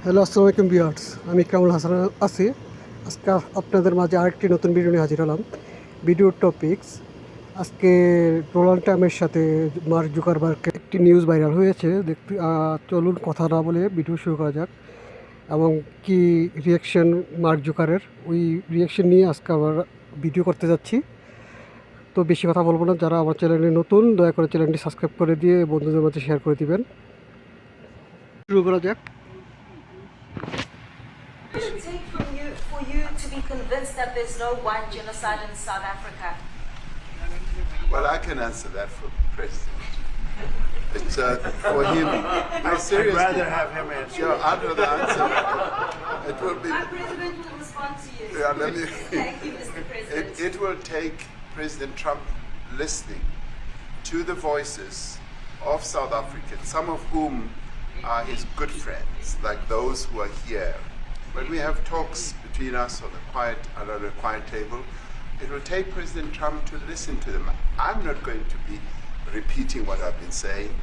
Hello, আসসালামু আলাইকুম viewers. আমি কামরুল হাসান আছি। আজকে আপনাদের মাঝে আরেকটি নতুন ভিডিও নিয়ে হাজির হলাম। ভিডিওর টপিকস আজকে ডোনাল্ড ট্রাম্পের সাথে মার্ক জুকারবার্গের একটি নিউজ ভাইরাল হয়েছে। দেখতে চলুন কথা না বলে ভিডিও শুরু করা যাক। এবং কি রিয়াকশন মার্ক জুকারের, ওই রিয়াকশন নিয়ে আজকে আবার ভিডিও করতে যাচ্ছি। তো বেশি কথা বলবো না। যারা আমার চ্যানেলে নতুন, দয়া করে চ্যানেলটি সাবস্ক্রাইব করে দিয়ে বন্ধুদের মাঝে শেয়ার করে দিবেন। শুরু করা যাক। What does it take for you to be convinced that there's no white genocide in South Africa? Well, I can answer that for the president. It's for him. No, seriously. I'd rather have him answer. Yeah, I'd rather answer that. It will be. Our president will respond to you. Yeah, let me. Thank you, Mr. President. It will take President Trump listening to the voices of South Africans, some of whom are his good friends, like those who are here. When we have talks between us under the quiet table, it will take President Trump to listen to them. I'm not going to be repeating what I've been saying.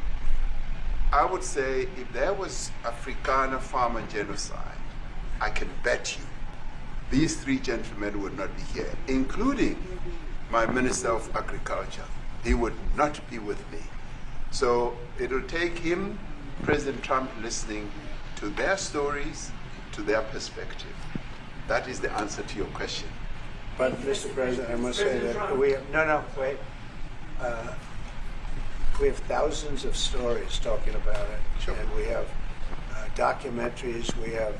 I would say if there was Afrikaner farmer genocide, I can bet you these three gentlemen would not be here, including my Minister of Agriculture. He would not be with me. So it will take him, President Trump, listening to their stories, to their perspective. That is the answer to your question. But, Mr. President, I must say that we have, wait. We have thousands of stories talking about it. Sure. And we have documentaries, we have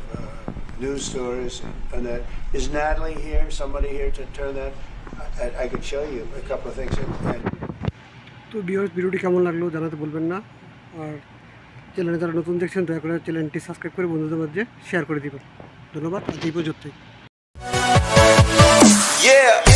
news stories, and that. Is Natalie here, somebody here to turn that? I could show you a couple of things. And তো ভিডিওটি কেমন লাগলো জানাতে বলবেন না। আর চ্যানেলে যারা নতুন দেখছেন দয়া করে চ্যানেলটি সাবস্ক্রাইব করে বন্ধুদের মধ্যে শেয়ার করে দিবেন। ধন্যবাদ। আজ এই পর্যন্তই। Yeah.